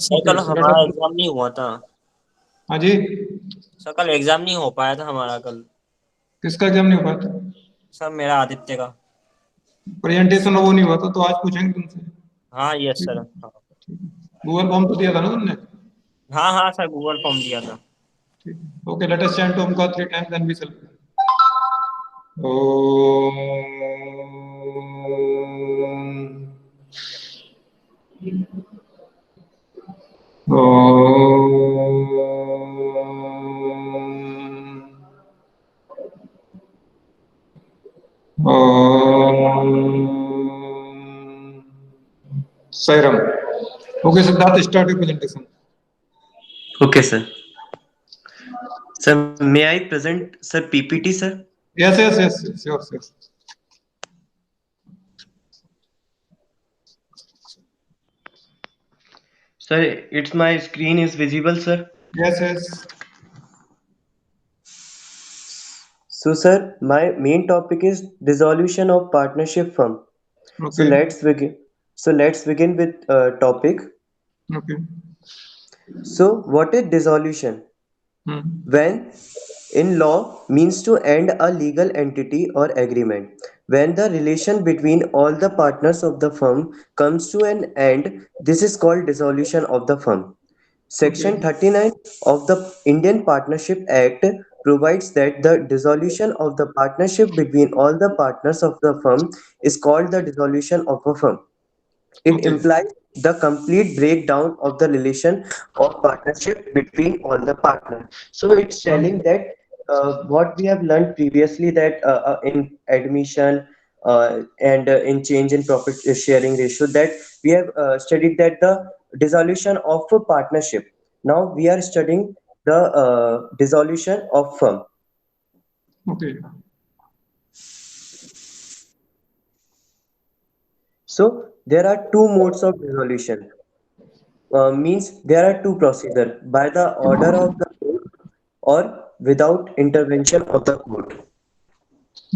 Sir okay कल so let हमारा अस। Exam नहीं हुआ था। हाँ जी। सर कल एग्जाम नहीं हो पाया था हमारा कल। किसका एग्जाम नहीं हो पाया था? सर मेरा आदित्य का। प्रेजेंटेशन वो नहीं हुआ था तो आज पूछेंगे तुमसे। हाँ यस ठीक सर है। हाँ। ठीक है। गूगल फॉर्म तो दिया था ना तुमने? हाँ हाँ सर गूगल फॉर्म दिया था। ठीक है। Okay let us chant Om का 3 times then we celebrate. Om. Om. Sairam. Okay, Siddharth, start your presentation. Okay, sir. Sir, may I present, sir, PPT, sir? Yes, yes, yes, yes, yes, yes. Sir, it's my screen is visible, sir. Yes, yes. So, sir, my main topic is dissolution of partnership firm. So Okay, let's begin. So let's begin with topic. okay. So, what is dissolution? Hmm. When in law means to end a legal entity or agreement. When the relation between all the partners of the firm comes to an end, this is called dissolution of the firm. Okay, Section 39 of the Indian Partnership Act provides that the dissolution of the partnership between all the partners of the firm is called the dissolution of a firm. It okay, implies the complete breakdown of the relation of partnership between all the partners. So it's telling that what we have learned previously that in admission and in change in profit sharing ratio that we have studied that the dissolution of a partnership. Now we are studying the dissolution of firm. okay. So there are two modes of dissolution. Means there are two procedure by the order of the court or without intervention of the court.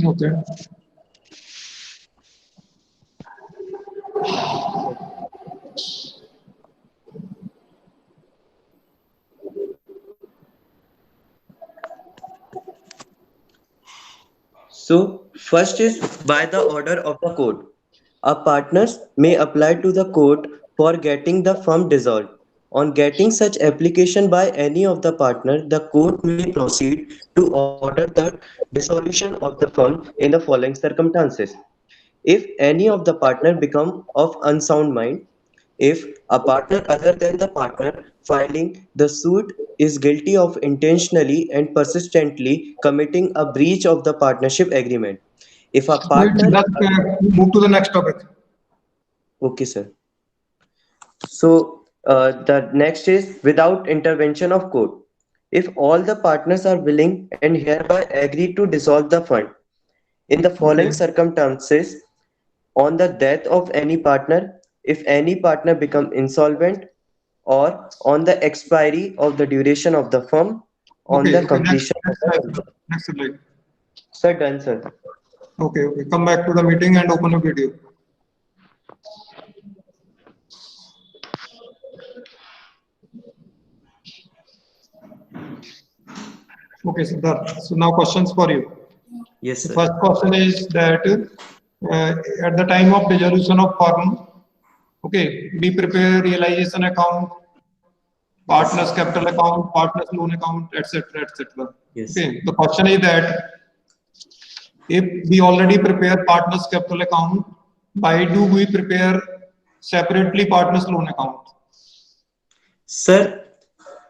Okay. So first is by the order of the court. A partners may apply to the court for getting the firm dissolved. On getting such application by any of the partner, the court may proceed to order the dissolution of the firm in the following circumstances. If any of the partner become of unsound mind, if a partner other than the partner filing the suit is guilty of intentionally and persistently committing a breach of the partnership agreement. If a Wait, partner, Siddharth, move to the next topic. okay, sir. So the next is without intervention of court. If all the partners are willing and hereby agree to dissolve the fund in the following Okay, circumstances, on the death of any partner, if any partner become insolvent, or on the expiry of the duration of the firm, on okay, the okay. Next, completion of next the slide. contract. Next slide. Sir, done, sir. Okay, okay. Come back to the meeting and open a video. Okay, Siddharth. So now questions for you. Yes, The sir. first question is that at the time of dissolution of firm, okay, we prepare realization account, partners capital account, partners loan account, etc., etc. Yes, sir. Okay, the question is that if we already prepare partners capital account, why do we prepare separately partners loan account? Sir,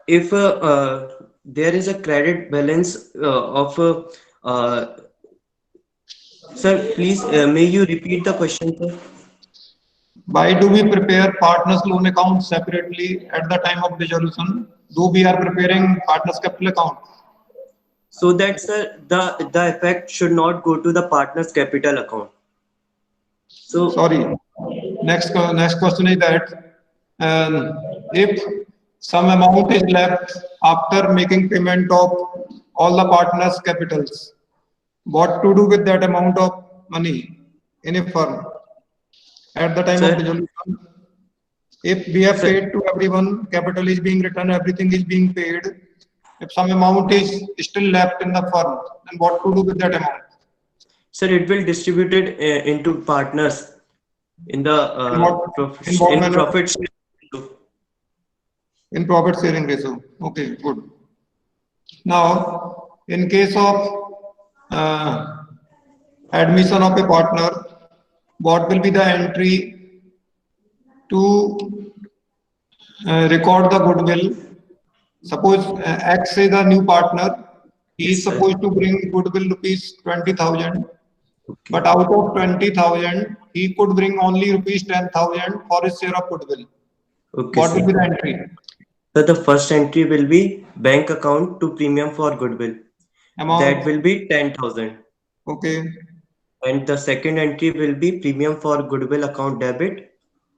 if there is a credit balance of sir, please may you repeat the question, sir? Why do we prepare partners loan account separately at the time of dissolution? Though we are preparing partners capital account. So that sir, the effect should not go to the partner's capital account. So Sorry. Next question is that if some amount is left after making payment of all the partners' capitals, what to do with that amount of money in a firm at the time of sir, dissolution? If we have Sir- paid to everyone, capital is being returned, everything is being paid. If some amount is still left in the firm, then what to do with that amount? Sir, it will distribute it into partners in the In what, in what manner? profit share. In profit sharing ratio. Okay, good. Now, in case of admission of a partner, what will be the entry to record the goodwill? Suppose X is the new partner. He Yes, is sir. supposed to bring goodwill rupees 20,000. Okay. But out of 20,000, he could bring only rupees 10,000 for his share of goodwill. Okay, What will be sir. the entry? So the first entry will be bank account to premium for goodwill. That Amount? will be 10,000. Okay. And the second entry will be premium for goodwill account debit.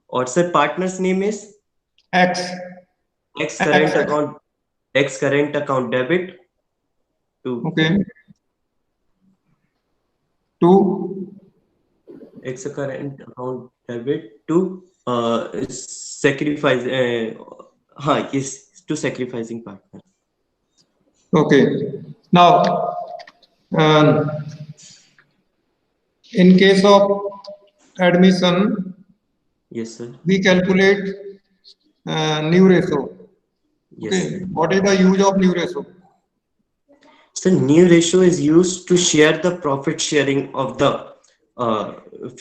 Or sir, partner's name is X. X X. current account, X current account debit to Okay. Two. X current account debit to sacrifice. Yes, to sacrificing partner. Okay. Now, um, in case of admission, Yes, sir. we calculate new ratio. Yes, Okay. sir. What is the use of new ratio? So new ratio is used to share the profit sharing of the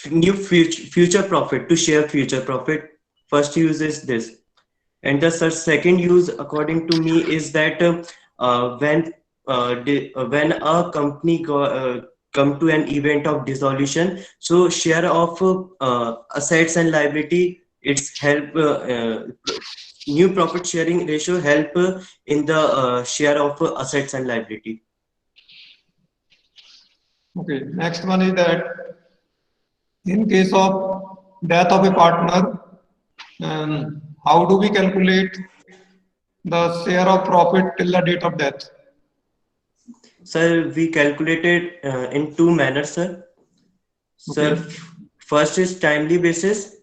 new future profit, to share future profit. First use is this. And the second use, according to me, is that when a company come to an event of dissolution, so share of assets and liability, it's help new profit sharing ratio help in the share of assets and liability. Okay. Next one is that in case of death of a partner, how do we calculate the share of profit till the date of death? Sir, we calculated in two manners, sir. Sir, Okay. first is timely basis,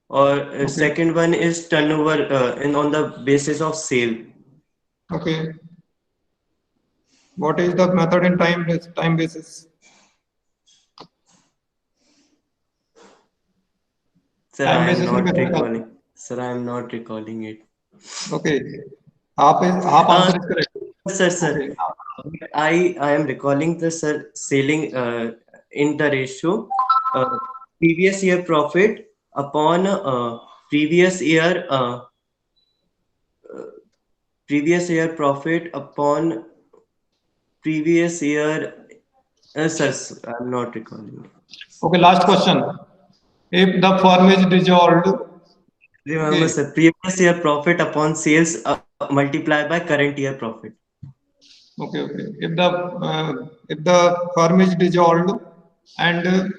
or Okay. second one is turnover and on the basis of sale. Okay. What is the method in time basis? Sir, Time I am basis में not कैसे निकालते recalling. Sir, I am not recalling it. हैं? Okay. आप Uh, answer इस correct. sir. Okay. I am recalling the sir selling in the ratio uh, previous year profit upon previous year previous year profit upon previous year. Sir, I'm not recalling. Okay. Last question. If the firm is dissolved, Remember, okay. sir, previous year profit upon sales multiplied by current year profit. Okay. Okay. If the firm is dissolved and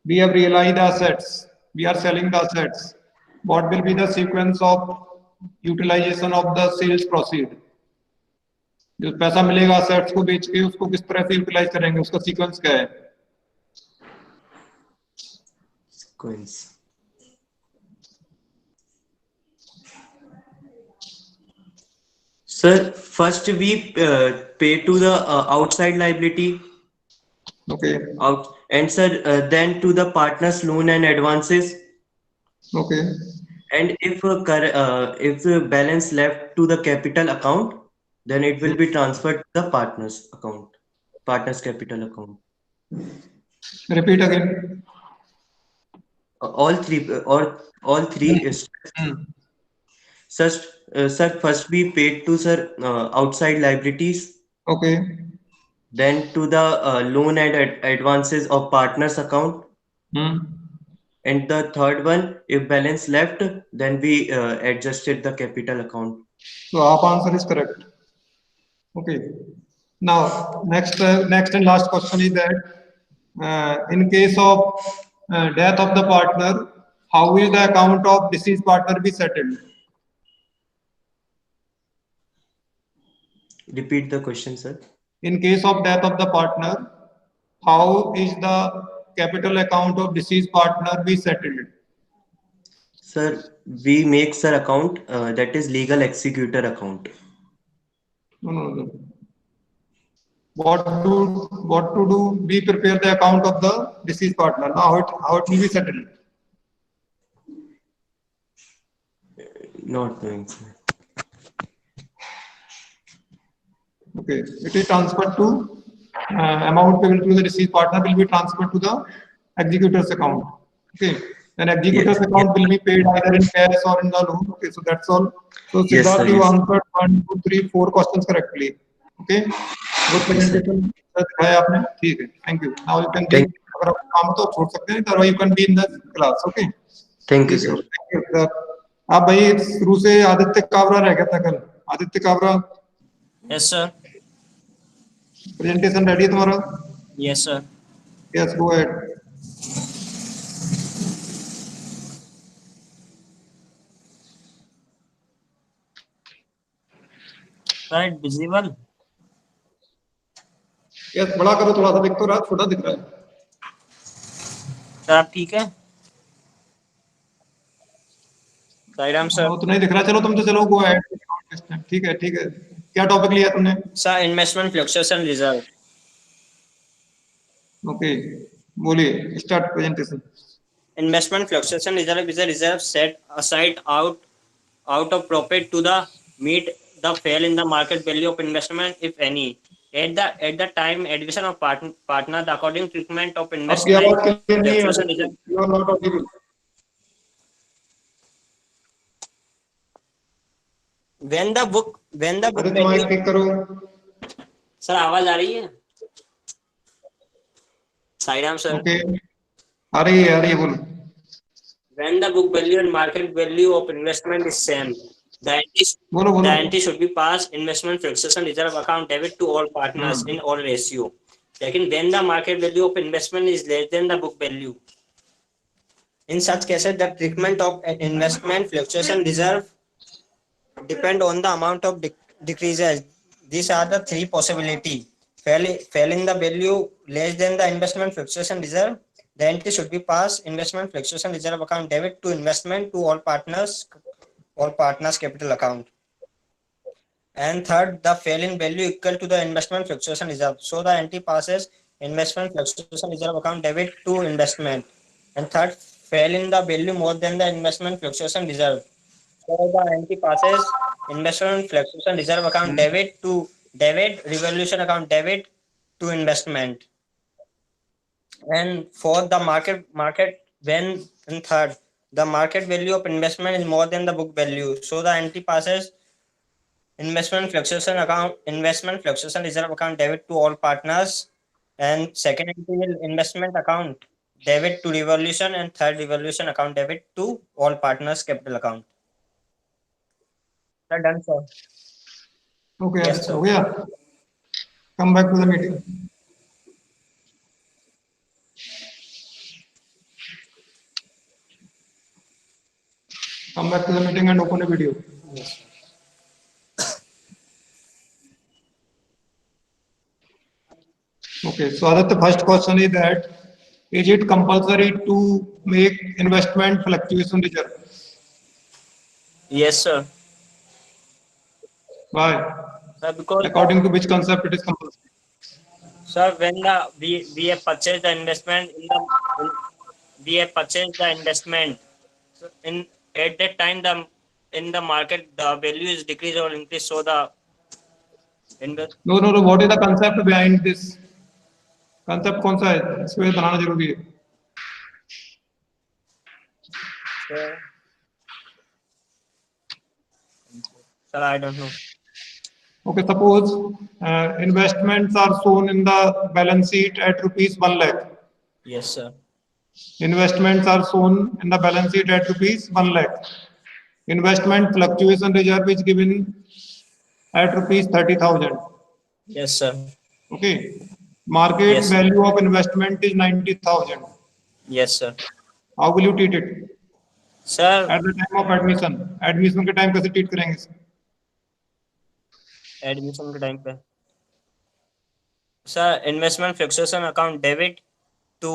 we have realized assets, we are selling the assets. What will be the sequence of utilization of the sales proceed? जो पैसा मिलेगा assets को बेच के उसको किस तरह से यूटिलाइज करेंगे उसका सीक्वेंस क्या है? Sequence. Sir, first we pay to the outside liability. Okay. Out and sir, then to the partners loan and advances. Okay. And if if the balance left to the capital account, then it will be transferred to the partners account, partners capital account. Repeat again. All three or all three is such. Sir, first we paid to sir outside liabilities, Okay. then to the loan and advances of partners account, Hmm. and the third one, if balance left, then we adjusted the capital account. So our answer is correct. Okay. Now next and last question is that in case of death of the partner, how will the account of deceased partner be settled? Repeat the question, sir. In case of death of the partner, how is the capital account of deceased partner be settled? Sir, we make sir account that is legal executor account. No, no, no. What to do? We prepare the account of the deceased partner. Now how it will be settled? Not doing sir. Okay, it is transferred to amount payable to the deceased partner will be transferred to the executor's account. Okay, then executor's Yes, yes, account will be paid either in cash or in the loan. Okay, so that's all. So yes, sir. Siddharth, you Yes. answered 1, 2, 3, 4 questions correctly. Okay, good Yes, sir. presentation दिखाया आपने. ठीक है, thank you. Now you can be Thank, अगर आपको काम हो तो छोड़ सकते हैं, otherwise you can be in the class. Okay, thank you, ठीक है. sir. Thank you, sir. आप भाई शुरू से आदित्य काबरा रह गया था कल. Aditya Kabra Yes, sir. Presentation ready है तुम्हारा? Yes, sir. Yes, go ahead. Right, visible. Yes, बड़ा करो थोड़ा सा, दिख तो रहा, छोटा दिख रहा है. सर आप ठीक है? साईराम हाँ, सर. वो तो नहीं दिख रहा. चलो तुम तो चलो go ahead. ठीक है, ठीक है. क्या टॉपिक लिया तुमने? Sir investment fluctuation reserve. Okay, बोलिए, start presentation. Investment fluctuation reserve is a reserve set aside out of profit to the meet the fall in the market value of investment, if any. At the time addition of partner, the according treatment of आपकी investment आवाज clear नहीं है. fluctuation reserve. You are not audible. When the book Aditya mike value. Click करो. Sir आवाज आ रही है? Sairam sir. Okay, आ रही है, बोलो. When the book value and market value of investment is same, the entry, बोलो the बोलो. entry should be passed investment fluctuation reserve account debit to all partners in all ratio. Second, when the market value of investment is less than the book value. In such cases, the treatment of an investment fluctuation reserve depend on the amount of decreases. These are the three possibility. Fell in the value less than the investment fluctuation reserve, the entry should be passed investment fluctuation reserve account debit to investment to all partners capital account. And third, the fall in value equal to the investment fluctuation reserve. So the entry passes investment fluctuation reserve account debit to investment. And third, fall in the value more than the investment fluctuation reserve. So the entry passes investment fluctuation reserve account debit revolution account debit to investment. And fourth, the market when and third, the market value of investment is more than the book value. So the entry passes investment fluctuation reserve account debit to all partners. And second entry will investment account debit to revolution, and third revolution account debit to all partners capital account. Sir, done, sir. Okay, Yes, Aditya sir. हो गया. Come back to the meeting. Come back to the meeting and open a video. Yes. Okay, so Aditya, first question is that is it compulsory to make investment fluctuation reserve? Yes, sir. Why? Sir, because According to which concept it is compulsory? sir, when we have purchased the investment we have purchased the investment. So in at that time the in the market the value is decreased or increased. So the invest. No, no, no. What is the concept behind this? Concept कौन सा है? इसको बनाना जरूरी है. Sir, I don't know. Okay, suppose investments are shown in the balance sheet at rupees 1 lakh. Yes, sir. Investments are shown in the balance sheet at rupees 1 lakh. Investment fluctuation reserve is given at rupees 30,000. Yes, sir. Okay. Market Yes. value of investment is 90,000. Yes, sir. How will you treat it? Sir, At the time of admission. Admission के time कैसे treat करेंगे? Admission के time पे sir investment fluctuation account debit to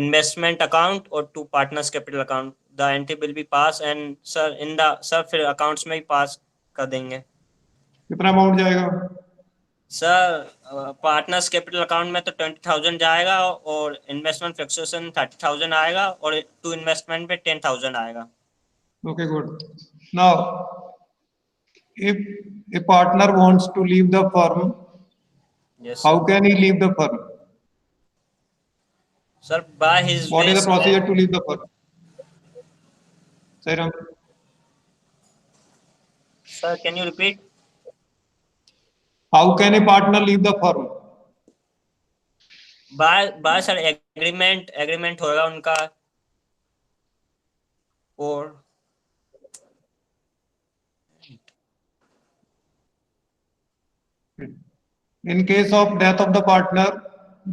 investment account और to partners capital account the entry will be passed and sir फिर accounts में ही pass कर देंगे. कितना अमाउंट जाएगा? सर पार्टनर्स कैपिटल अकाउंट में तो 20,000 जाएगा और इन्वेस्टमेंट फ्लक्चुएशन 30,000 आएगा और टू इन्वेस्टमेंट पे 10,000 आएगा. Okay, good. Now, if a partner wants to leave the firm, Yes how sir. can he leave the firm? Sir by his What is the wish procedure and to leave the firm? Sairam, sir can you repeat? how can a partner leave the firm? By sir agreement होगा उनका और In case of death of the partner,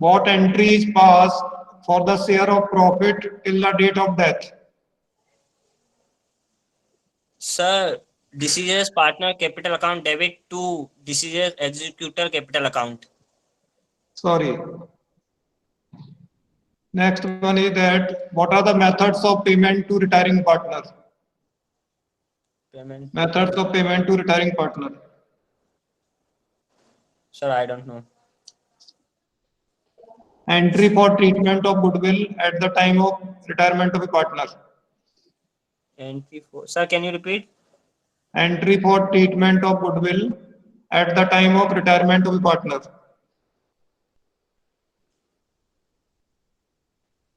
what entry is passed for the share of profit till the date of death? Sir deceased's partner capital account debit to deceased's executor capital account. Sorry. Next one is that what are the methods of payment to retiring partner? Payment. Methods of payment to retiring partner. Sir I don't know. Entry for treatment of goodwill at the time of retirement of a partner. Entry for sir can you repeat? Entry for treatment of goodwill at the time of retirement of a partner.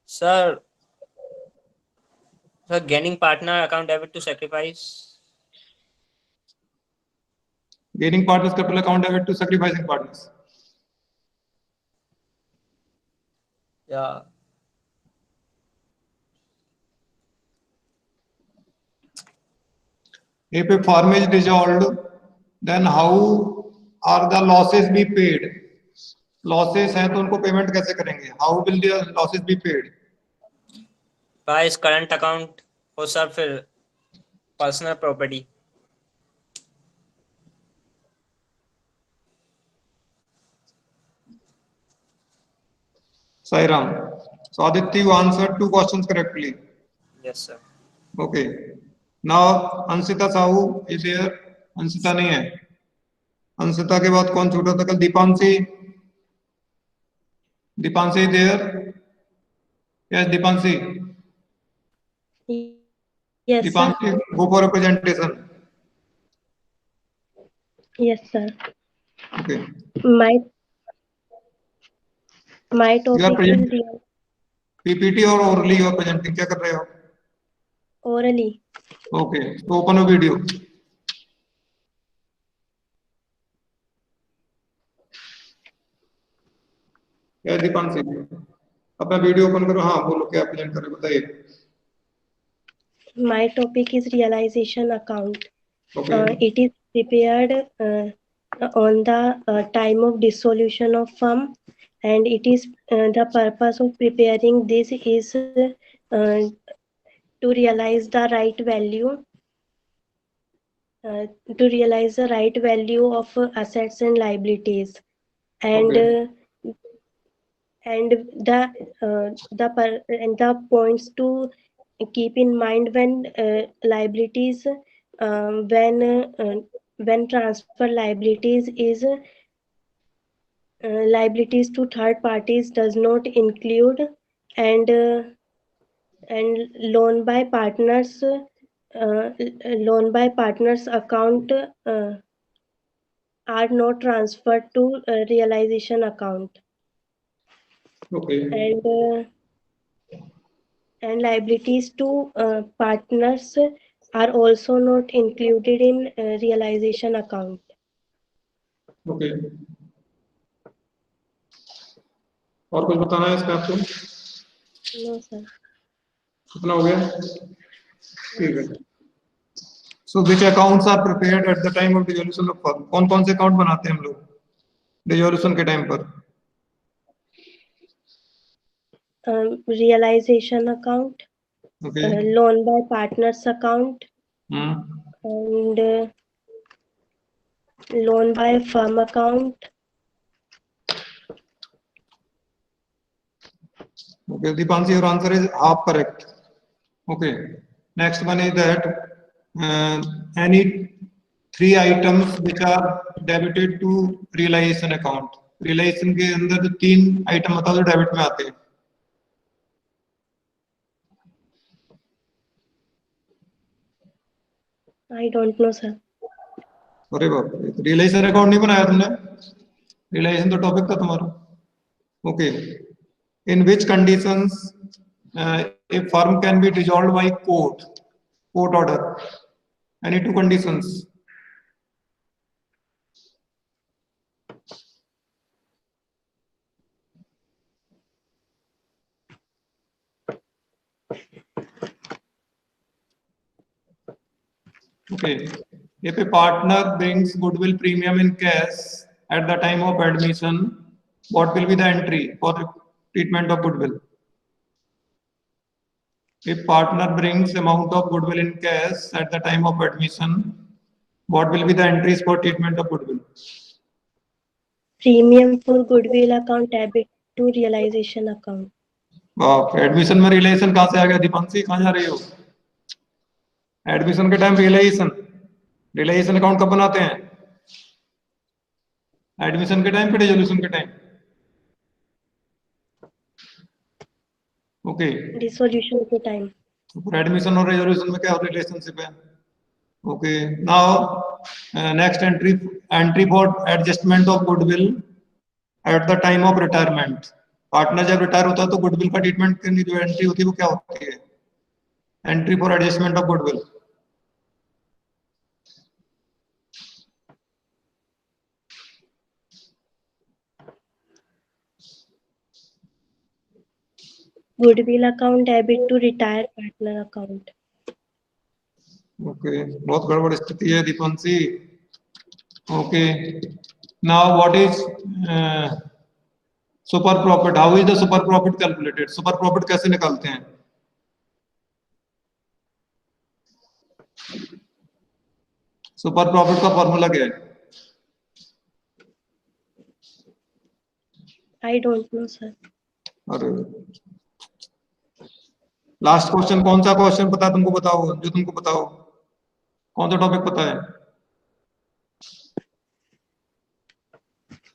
Sir gaining partner account debit to sacrifice. Gaining partners capital account debit to sacrificing partners. या If a firm is dissolved, then how are the losses be paid? Losses हैं तो उनको payment कैसे करेंगे? How will the losses be paid? By is current account और sir फिर personal property. Sairam. So Aditya, you answered 2 questions correctly. Yes sir. Okay. Now Ansita Sahu is here. Ansita नहीं है. Ansita के बाद कौन छूटा था कल? Deepanshi. Dipamsi is there? Yes, Dipamsi. Yes, sir. Dipamsi, go for a presentation. Yes, sir. Okay. My You are topic is presenting PPT or orally you are presenting? क्या कर रहे हो? orally. Okay. So open a video. Yes, Dipamsi. अपना video open करो. हाँ बोलो क्या present कर रहे हो बताइए. My topic is realization account. Okay. It is prepared on the time of dissolution of firm, and it is the purpose of preparing this is to realize the right value. To realize the right value of assets and liabilities, and and the points to keep in mind when liabilities when transfer liabilities is liabilities to third parties does not include, and loan by partners account are not transferred to realization account, Okay. and liabilities to partners are also not included in realization account. Okay. और कुछ बताना है इसका आपको? No, sir. कितना हो गया? ठीक है. So which accounts are prepared at the time of dissolution of firm? कौन-कौन से अकाउंट बनाते हैं हम लोग डिसोल्यूशन के टाइम पर? Realization account, Okay. loan by partners account, Hmm. and loan by firm account. Okay, Deepanshi, your answer is half correct. Okay. Next one is that any three items which are debited to realization account. Realization के अंदर जो तीन item बताओ जो debit में आते हैं. I don't know, sir. अरे बाप रे, रियलाइजेशन अकाउंट नहीं बनाया तुमने? रियलाइजेशन तो टॉपिक था तुम्हारा. Okay. In which conditions a firm can be dissolved by court order? Any two conditions? Okay. If a partner brings goodwill premium in cash at the time of admission, what will be the entry for the treatment of goodwill? If partner brings amount of goodwill in cash at the time of admission, what will be the entries for treatment of goodwill? Premium for goodwill account debit to realization account. वाह, admission में relation कहाँ से आ गया? दीपांशी कहाँ जा रही हो? Admission के टाइम रिलेशन अकाउंट कब बनाते हैं? एडमिशन के टाइम पे डिसोल्यूशन के टाइम? ओके. Dissolution के time. तो एडमिशन और रेजोल्यूशन में क्या रिलेशनशिप है? Okay. Now next entry for adjustment of goodwill at the time of retirement. Partner जब रिटायर होता है तो गुडविल का ट्रीटमेंट करने की जो एंट्री होती है वो क्या होती है? Entry for adjustment of goodwill. Goodwill account debit to retired partner account. Okay. बहुत गड़बड़ स्थिति है Deepanshi. Okay. Now what is super profit? How is the super profit calculated? Super profit कैसे निकालते हैं? सुपर प्रॉफिट का फॉर्मूला क्या है? I don't know, sir. अरे लास्ट क्वेश्चन. कौन सा क्वेश्चन पता है तुमको? बताओ जो तुमको बताओ. कौन सा टॉपिक पता है?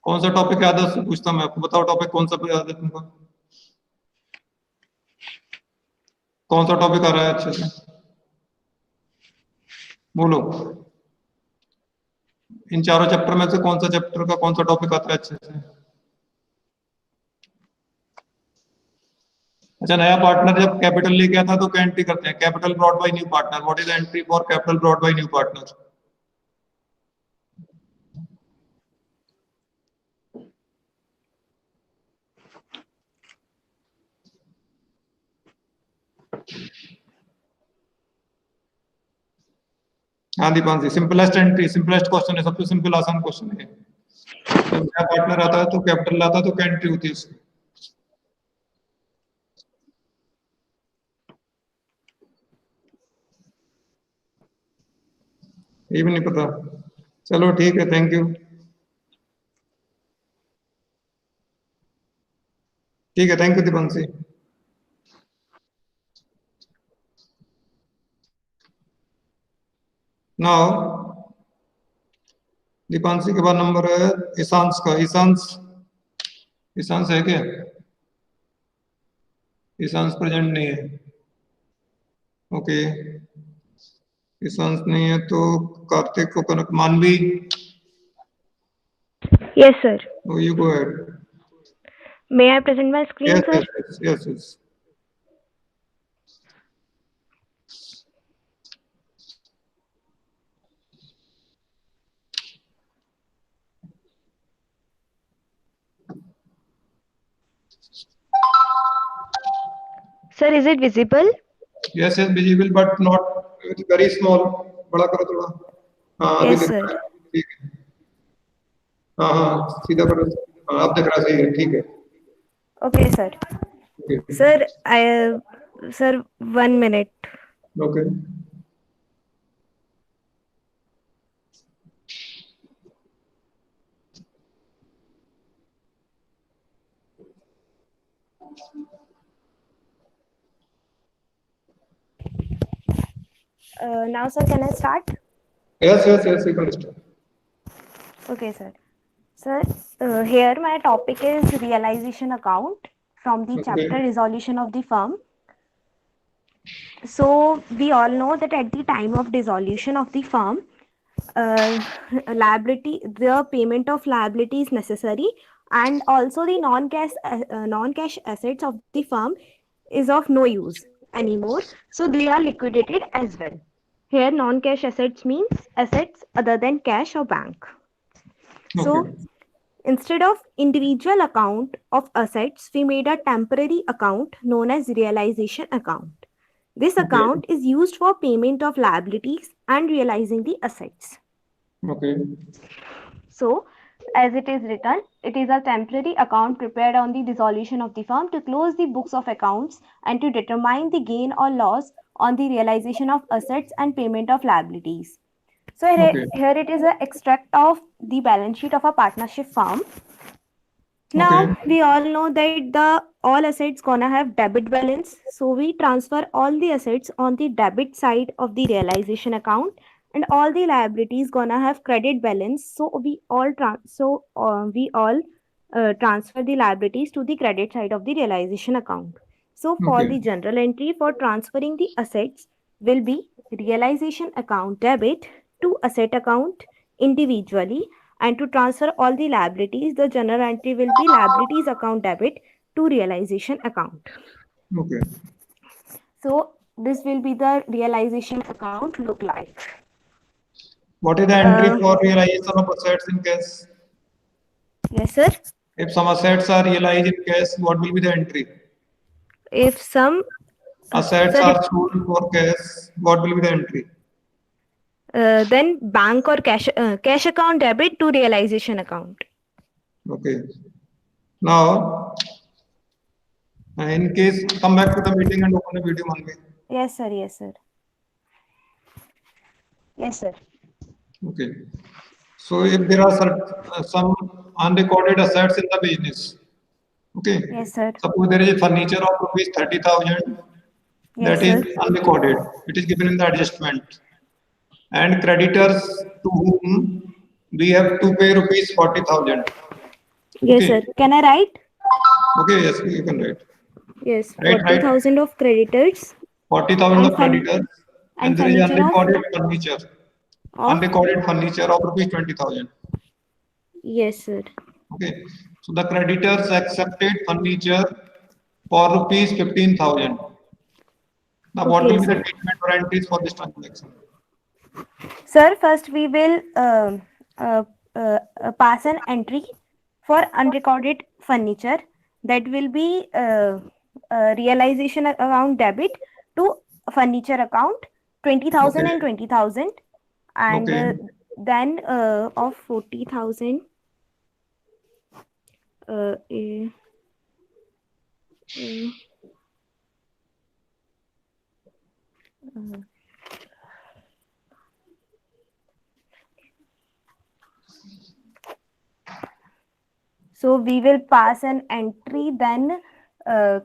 कौन सा टॉपिक याद है उससे पूछता मैं आपको. बताओ टॉपिक कौन सा याद है तुमको? कौन सा टॉपिक आ रहा है अच्छे से? बोलो. इन चारों चैप्टर में से कौन सा चैप्टर का कौन सा टॉपिक आता है अच्छे से? अच्छा, नया पार्टनर जब कैपिटल लेके आता है तो क्या एंट्री करते हैं? Capital brought by new partner. What is entry for capital brought by new partner? हाँ Deepanshi, simplest entry, simplest question है, सबसे सिंपल आसान क्वेश्चन है. जब नया पार्टनर आता है तो कैपिटल लाता है तो क्या एंट्री होती है उसकी? ये भी नहीं पता? चलो ठीक है, थैंक यू. ठीक है, thank you Deepanshi. Now Deepanshi के बाद नंबर है ईशांश का. ईशांश है क्या? ईशांश प्रेजेंट नहीं है. ओके. ईशांश नहीं है तो कार्तिक को कनक. मानवी, Yes, sir. You go ahead. May I present my screen, Yes, sir? yes. Sir, is it visible? Yes, visible but not very small. बड़ा करो थोड़ा. हाँ अभी Yes, दिख sir. रहा है. ठीक है. हाँ, सीधा करो. हाँ, अब दिख रहा है. सही है. ठीक है. Okay, sir. Okay. Sir, 1 minute. Okay. Now, sir, can I start? Yes, you can start. Okay, sir. Sir, here my topic is realization account from the chapter Okay. resolution of the firm. So we all know that at the time of dissolution of the firm, the payment of liability is necessary, and also the non-cash assets of the firm is of no use anymore. So they are liquidated as well. Here, non-cash assets means assets other than cash or bank. So Okay. instead of individual account of assets, we made a temporary account known as realization account. This Okay. account is used for payment of liabilities and realizing the assets. Okay. So, as it is written, it is a temporary account prepared on the dissolution of the firm to close the books of accounts and to determine the gain or loss on the realization of assets and payment of liabilities. So Okay. here it is an extract of the balance sheet of a partnership firm. Okay. Now we all know that the all assets gonna have debit balance, so we transfer all the assets on the debit side of the realization account, and all the liabilities gonna have credit balance. So we all transfer the liabilities to the credit side of the realization account. So for Okay. the general entry for transferring the assets will be realization account debit to asset account individually, and to transfer all the liabilities, the general entry will be liabilities account debit to realization account. Okay. So this will be the realization account look like. What is the entry Uh, for realization of assets in cash? yes, sir. If some assets are realized in cash, what will be the entry? If some Assets sir, are sold for cash, what will be the entry? then bank or cash account debit to realization account. Okay. Now, in case, come back to the meeting and open the video one way. Yes, sir. Yes, sir. Yes, sir. Okay. So if there are some unrecorded assets in the business, okay. Yes, sir. Suppose there is a furniture of rupees 30,000 Yes, that is sir. unrecorded. It is given in the adjustment. And creditors to whom we have to pay rupees 40,000. Yes, sir. Okay. Can I write? Okay, yes, you can write. Yes, Right. 40,000 of creditors 40,000 and of creditors, and there is furniture unrecorded furniture. of Unrecorded furniture of rupees 20,000. yes, sir. Okay. So the creditors accepted furniture for rupees 15,000. Now, what Okay, will be the sir. treatment or entries for this transaction? Sir, first we will pass an entry for unrecorded furniture, that will be realization account debit to furniture account 20,000 Okay. and 20,000, and Okay. then of 40,000 eh, eh, uh, so we will pass an entry, then uh,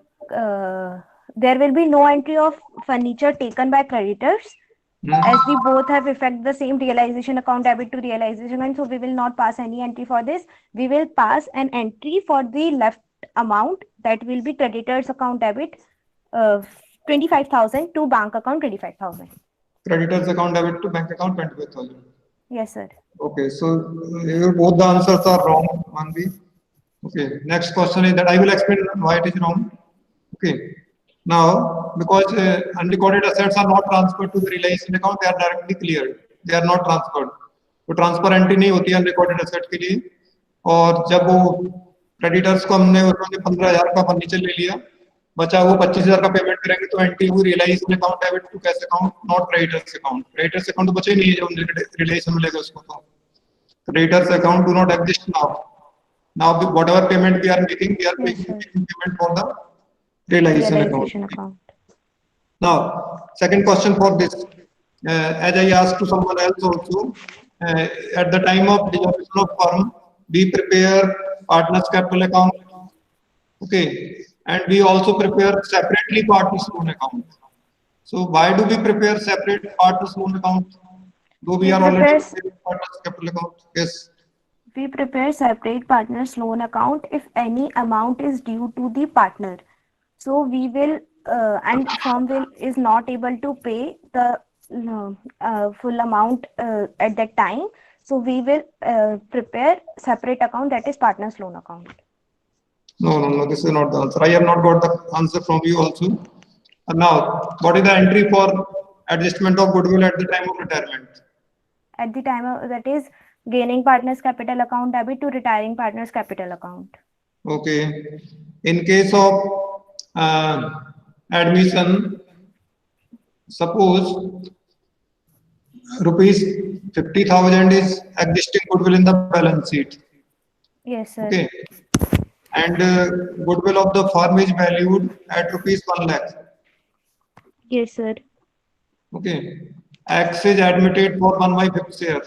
there will be no entry of furniture taken by creditors, as we both have effect the same realization account debit to realization, and so we will not pass any entry for this. We will pass an entry for the left amount, that will be creditors account debit 25,000 to bank account 25,000. Creditors account debit to bank account 25,000. Yes, sir. Okay. So both the answers are wrong, Manvi. Okay. Next question is that I will explain why it is wrong. Okay. Now, because unrecorded assets are not transferred to the realization account, they are directly cleared. They are not transferred. तो transfer entry नहीं होती है unrecorded asset के लिए, और जब वो creditors को हमने उन्होंने 15,000 का फर्नीचर ले लिया, बचा वो 25,000 का पेमेंट करेंगे तो एंट्री हुई realisation account debit to cash account, not creditors account. Creditors account तो बचे ही नहीं है जब रियलाइजेशन मिलेगा उसको. तो creditors account do not exist now. Now whatever payment we are making, we are making payment for the realization account. Now, second question for this, as I asked to someone else also, at the time of dissolution of firm, we prepare partners capital account, okay, and we also prepare separately partners loan account. So why do we prepare separate partners loan account? Though we We are already prepare- preparing partners capital account. Yes. We prepare separate partners loan account if any amount is due to the partner. So we will and firm will is not able to pay the full amount at that time. So we will prepare separate account, that is partners loan account. No, this is not the answer. I have not got the answer from you also. Now, what is the entry for adjustment of goodwill at the time of retirement? At the time of, that is gaining partners capital account debit to retiring partners capital account. Okay. In case of admission, suppose rupees 50,000 is existing goodwill in the balance sheet. Yes, sir. Okay. And goodwill of the firm is valued at rupees 1 lakh. Yes, sir. Okay. X is admitted for 1/5 share.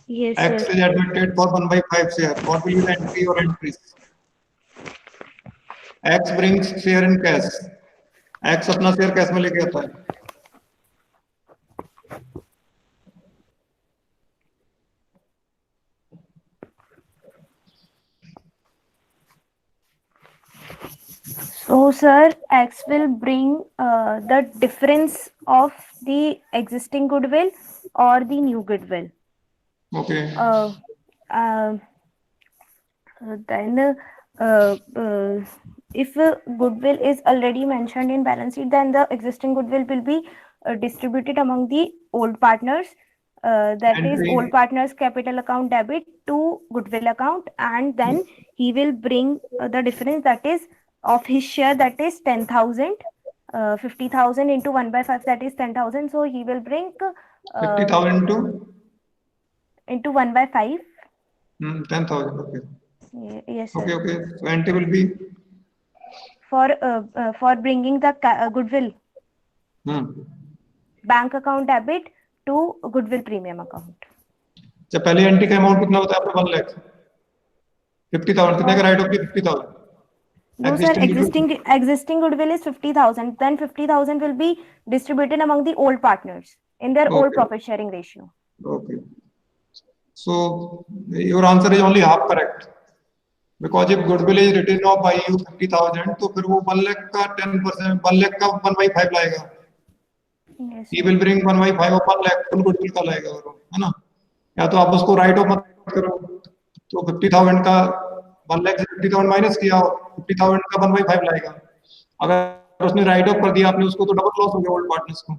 Yes, X sir. is admitted for 1/5 share. What will be the entry or entries? X brings share in cash. X अपना share cash में लेके आता है. So, sir, X will bring the difference of the existing goodwill or the new goodwill. Okay. Then, if goodwill is already mentioned in balance sheet, then the existing goodwill will be distributed among the old partners. That is Entry. old partners capital account debit to goodwill account, and then he will bring the difference, that is of his share, that is 10,000. 50,000 into 1/5, that is 10,000. So he will bring 50,000 into 1/5. 10,000. Okay. Yes, sir. Okay. So entry will be For bringing the goodwill bank account debit to goodwill premium account. जब पहले entry का amount कितना होता है आपने 1 लाख 50,000 कितने का right of 50,000. No, sir. Existing goodwill is 50,000. Then 50,000 will be distributed among the old partners in their old Okay. profit sharing ratio. Okay. So your answer is only half correct. Because if goodwill is written off by you 50,000, तो फिर वो 1 lakh का 10%, 1 lakh का 1/5 लाएगा. Yes. He will bring 1/5 of 1 lakh full goodwill का लाएगा वो, है ना? या तो आप उसको राइट ऑफ मत करो. तो 50,000 का 1 lakh से 50,000 माइनस किया, 50,000 का 1/5 लाएगा. अगर उसने राइट ऑफ कर दिया आपने उसको, तो डबल लॉस हो गया ओल्ड पार्टनर्स को.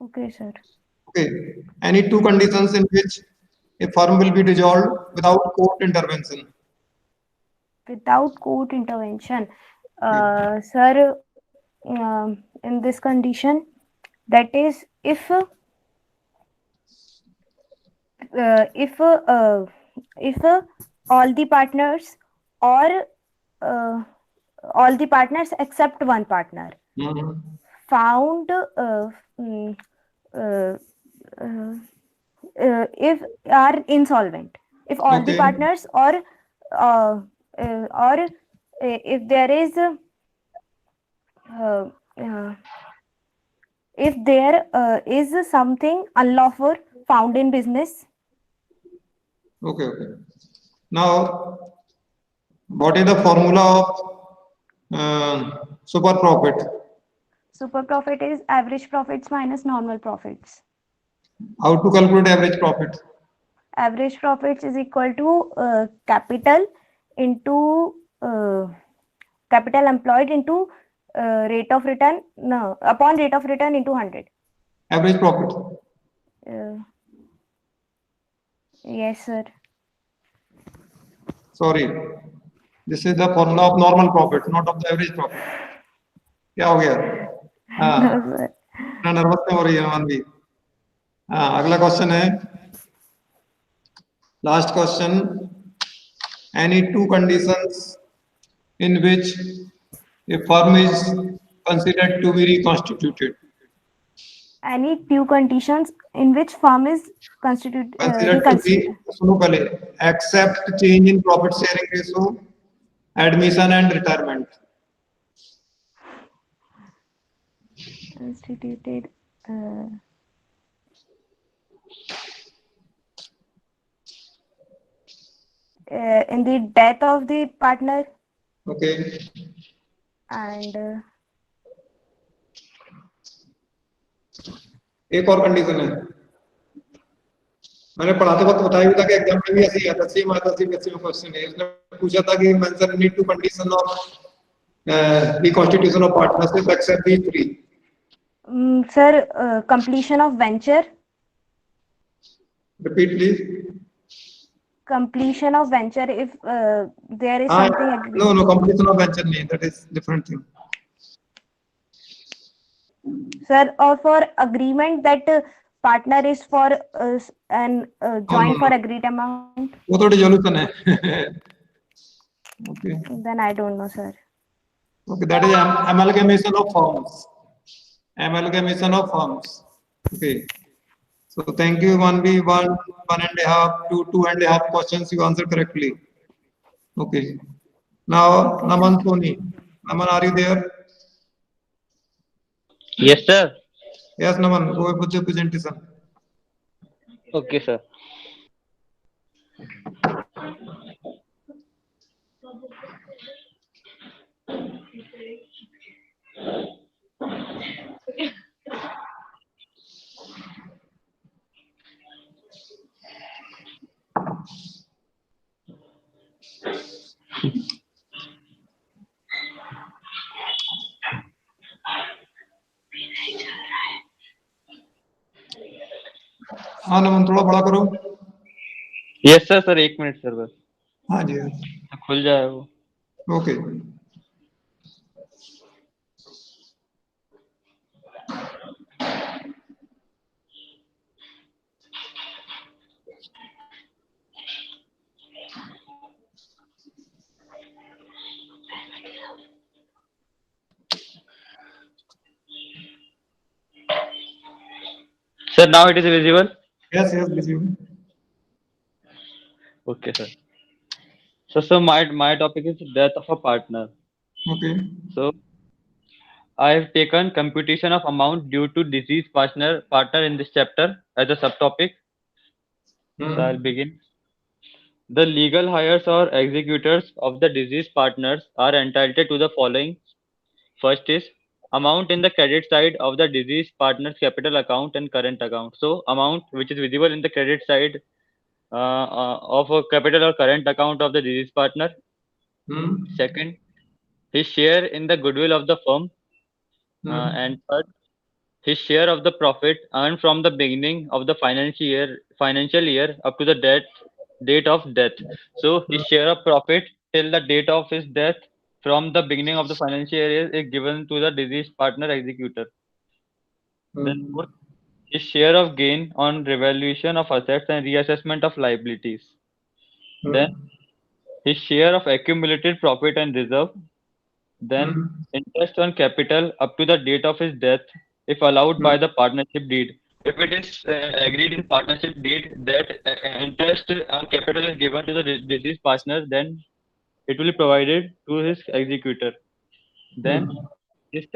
Okay, sir. Okay. Any two conditions in which a firm will be dissolved without court intervention? Without court intervention, sir, in this condition, that is if all the partners or all the partners except one partner found if are insolvent, if all the Okay. partners or if there is if there is something unlawful found in business. Okay. Now, what is the formula of super profit? Super profit is average profits minus normal profits. How to calculate average profit? Average profits is equal to capital into capital employed into rate of return, no, upon rate of return into 100. Average profit. Yes, sir. Sorry, this is the formula of normal profit, not of the average profit. क्या हो गया? हाँ, nervous क्यों हो रही है मान भी? हाँ, अगला क्वेश्चन है. Last question. Any two conditions in which a firm is considered to be reconstituted? Any two conditions in which firm is constituted Considered to be, सुनो पहले, except change in profit sharing ratio, admission and retirement. instituted in the death of the partner Okay. and एक और condition है, मैंने पढ़ाते वक्त बताया भी था कि एग्जाम में भी ऐसे ही आता, सेम आता, सेम क्वेश्चन है। उसने पूछा था कि mention need to condition of the constitution of partnership except the three. sir, completion of venture. Repeat please. Completion of venture if there is something agreed. No, completion of venture नहीं, that is different thing. Sir, or for agreement that partner is for an joint for agreed amount. वो तो resolution है। Okay. Then I don't know, sir. Okay, that is amalgamation of firms. Amalgamation of firms. Okay. So thank you. 1B, 1.5, 2.5 questions you answered correctly. Okay. Now, Naman Soni. Naman, are you there? Yes, sir. Yes, Naman. Go with the presentation. Okay, sir. हाँ नमन, थोड़ा बड़ा करो। Yes, sir. Sir 1 minute sir बस हाँ जी, खुल जाए वो। Okay. Sir, now it is visible. Yes, yes, visible. Okay, sir. So my topic is death of a partner. Okay. So I have taken computation of amount due to deceased partner in this chapter as a subtopic. So I'll begin. The legal heirs or executors of the deceased partners are entitled to the following. First is amount in the credit side of the deceased partner's capital account and current account. So amount which is visible in the credit side of a capital or current account of the deceased partner. Second, his share in the goodwill of the firm. And third, his share of the profit earned from the beginning of the financial year up to the date of death. So his share of profit till the date of his death from the beginning of the financial year is given to the deceased partner executor. Then fourth, his share of gain on revaluation of assets and reassessment of liabilities. Then his share of accumulated profit and reserve. Then interest on capital up to the date of his death if allowed by the partnership deed. If it is agreed in partnership deed that interest on capital is given to the deceased partner, then it will be provided to his executor. Then his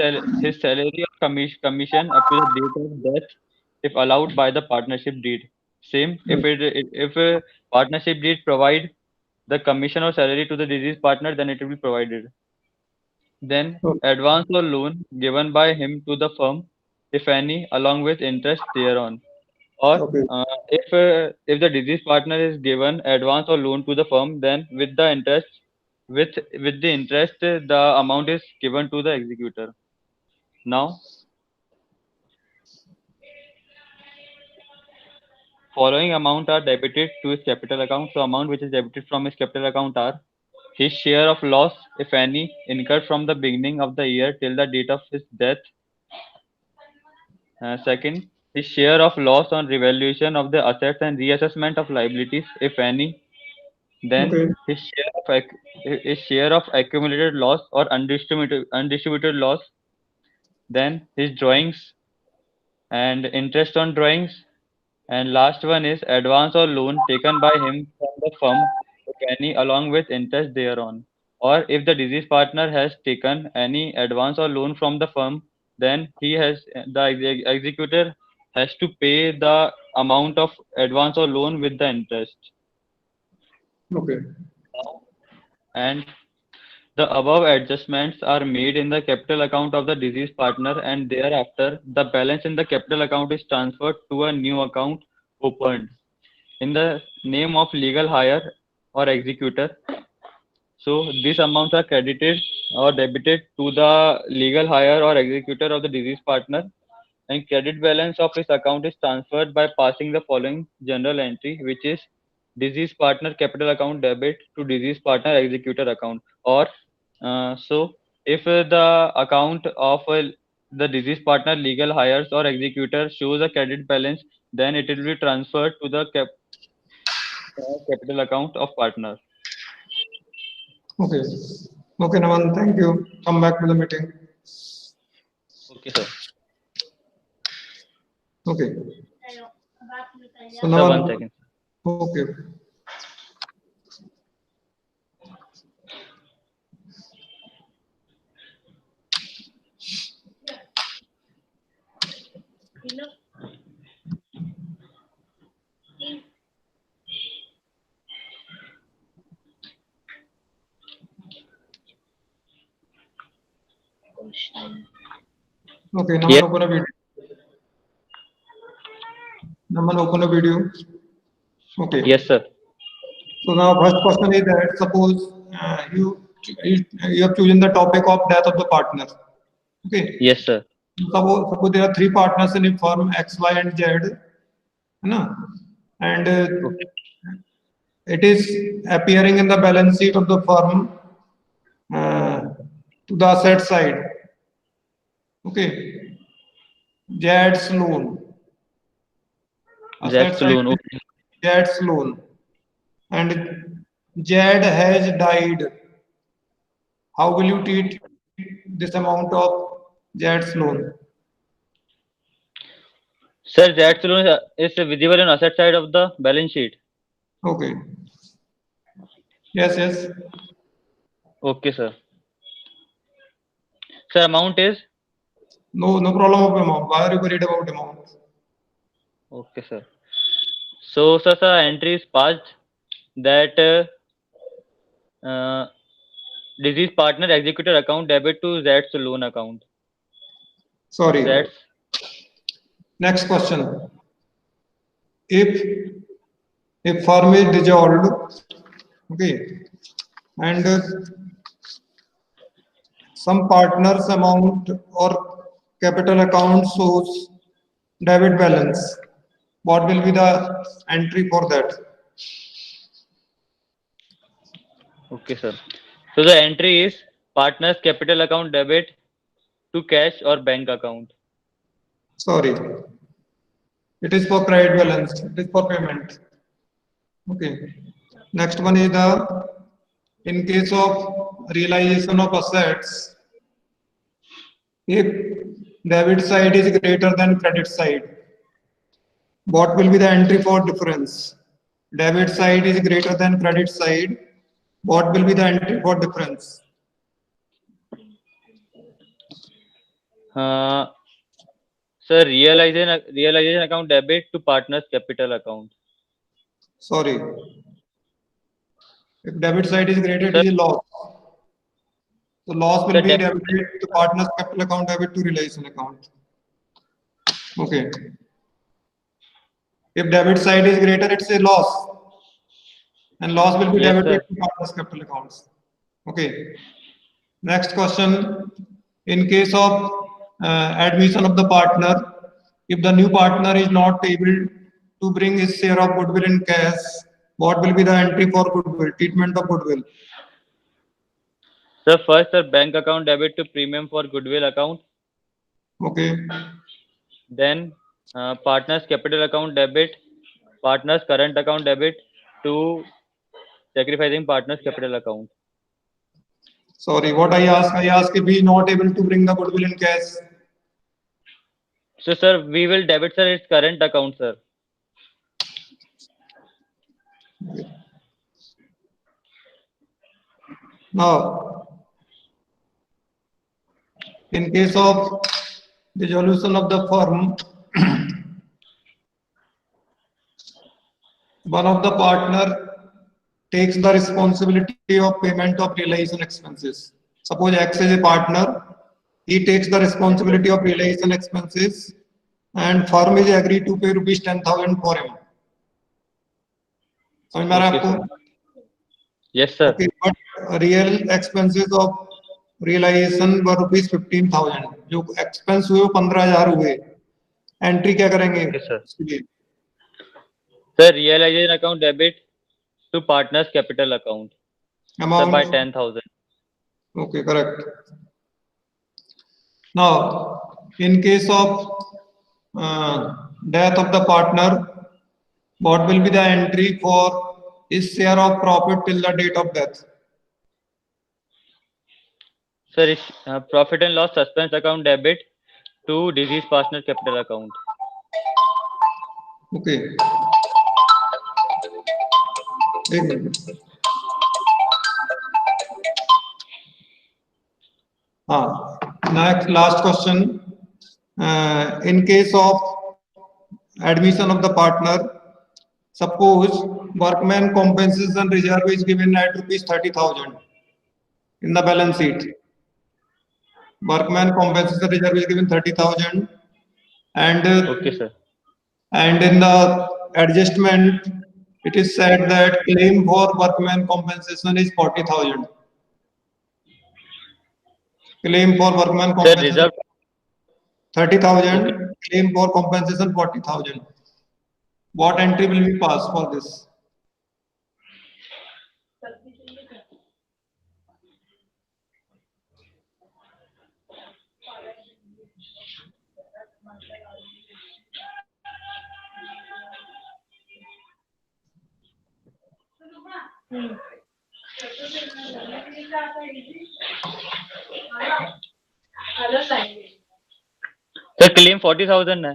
salary of commission up to the date of death if allowed by the partnership deed. Same if a partnership deed provide the commission or salary to the deceased partner, then it will be provided. Then advance or loan given by him to the firm, if any, along with interest thereon. Or if the deceased partner is given advance or loan to the firm, then with the interest, the amount is given to the executor. Now, following amount are debited to his capital account. So amount which is debited from his capital account are his share of loss, if any, incurred from the beginning of the year till the date of his death. Second, his share of loss on revaluation of the assets and reassessment of liabilities, if any. Then his share of accumulated loss or undistributed loss. Then his drawings and interest on drawings. And last one is advance or loan taken by him from the firm, if any, along with interest thereon. Or if the deceased partner has taken any advance or loan from the firm, then the executor has to pay the amount of advance or loan with the interest. Okay. And the above adjustments are made in the capital account of the deceased partner, and thereafter the balance in the capital account is transferred to a new account opened in the name of legal hire or executor. So these amounts are credited or debited to the legal hire or executor of the deceased partner, and credit balance of his account is transferred by passing the following general entry, which is deceased partner capital account debit to deceased partner executor account. Or so if the account of the deceased partner legal hires or executor shows a credit balance, then it will be transferred to the capital account of partner. Okay. Okay, Naman, thank you. Come back to the meeting. Okay, sir. Okay. So Sir, Naman, 1 second. okay. Okay, Naman, Yes. open a video. Naman, open a video. Okay. Yes, sir. So now first question is that suppose you have chosen the topic of death of the partner. Okay. Yes, sir. Suppose there are three partners in a firm X, Y, and Z, no? And it is appearing in the balance sheet of the firm to the asset side. Okay. Z's loan. Asset That's side, loan. Okay. Z's loan. And Z has died. How will you treat this amount of Z's loan? Sir, that loan is visible on asset side of the balance sheet. Okay. Yes, yes. Okay, sir. Sir, amount is? No, no problem of amount. Why are you worried about amount? Okay, sir. So, sir, entry is passed that deceased partner executor account debit to Z's loan account. Sorry. That's Next question. If firm is dissolved, okay, and some partner's amount or capital account shows debit balance, what will be the entry for that? okay, sir. So the entry is partner's capital account debit to cash or bank account. Sorry. It is for credit balance. It is for payment. Okay. Next one is in case of realization of assets, if debit side is greater than credit side, what will be the entry for difference? Debit side is greater than credit side, what will be the entry for difference? Sir, realization account debit to partner's capital account. Sorry. If debit side is greater, it Sir, is a loss. So loss will Sir, be debited to partner's capital account, debit to realization account. Okay. If debit side is greater, it's a loss. And loss will be Yes, debited sir. to partner's capital accounts. Okay. Next question. In case of admission of the partner, if the new partner is not able to bring his share of goodwill in cash, what will be the entry for goodwill, treatment of goodwill? Sir, first, sir, bank account debit to premium for goodwill account. Okay. Then, partner's capital account debit, partner's current account debit to sacrificing partner's capital account. Sorry, what I asked if he is not able to bring the goodwill in cash. So, sir, we will debit, sir, its current account, sir. Now, in case of dissolution of the firm, one of the partner takes the responsibility of payment of realization expenses. Suppose X is a partner, he takes the responsibility of realization expenses, and firm is agreed to pay rupees 10,000 for him. समझ में आ रहा है Okay, आपको? Yes, sir. Okay, but real expenses of realization were rupees 15,000. जो expense हुए वो 15,000 हुए. Entry क्या करेंगे? Okay, sir. उसके लिए? Sir, realization account debit to partner's capital account. Sir, by Amount. 10,000. Okay, correct. Now, in case of death of the partner, what will be the entry for his share of profit till the date of death? Sir, it's profit and loss suspense account debit to deceased partner capital account. Okay. एक minute. Next, last question. In case of admission of the partner, suppose workman compensation reserve is given at rupees 30,000 in the balance sheet. Workman compensation reserve is given 30,000, and Okay, sir. and in the adjustment it is said that claim for workman compensation is 40,000. Claim for workman Sir, compensation reserve. 30,000. Okay. Claim for compensation 40,000. What entry will be passed for this? Sir, claim 40,000 है.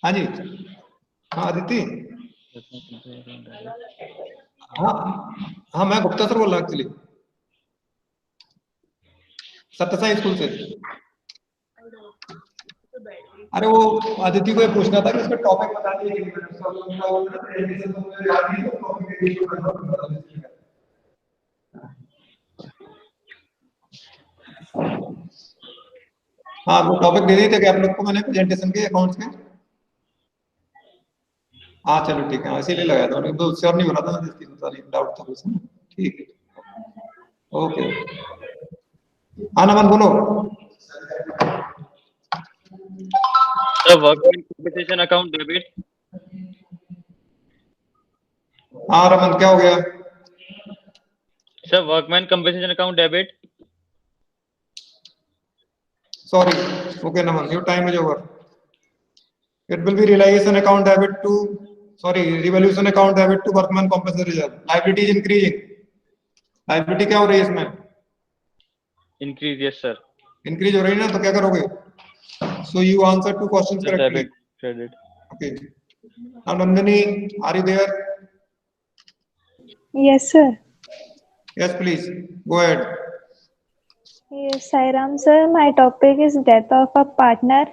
हाँ जी. हाँ अदिति. हाँ हाँ मैं Gupta sir बोल रहा हूँ actually Sathya Sai school से. अरे वो अदिति को ये पूछना था कि उसका टॉपिक बता दीजिए. हाँ वो टॉपिक दे दिए थे कि आप लोग को मैंने प्रेजेंटेशन के अकाउंट्स के. हाँ चलो ठीक है इसीलिए लगाया था उन्हें तो श्योर नहीं हो रहा था जिसकी डाउट था कुछ. ठीक है ओके. हाँ नमन बोलो. Sir, workman compensation account debit. हाँ रमन क्या हो गया? Sir, workman compensation account debit. Sorry. Okay Naman, your time is over. It will be realization account debit to revaluation account debit to workman compensation reserve. Liability is increasing. Liability क्या हो रही है इसमें? Increase, yes, sir. Increase हो रही है ना तो क्या करोगे? So you answer two questions Sir, correctly. debit, credit. Okay. Now Nandini, are you there? Yes, sir. Yes, please. Go ahead. Yes, Sairam, sir. My topic is death of a partner.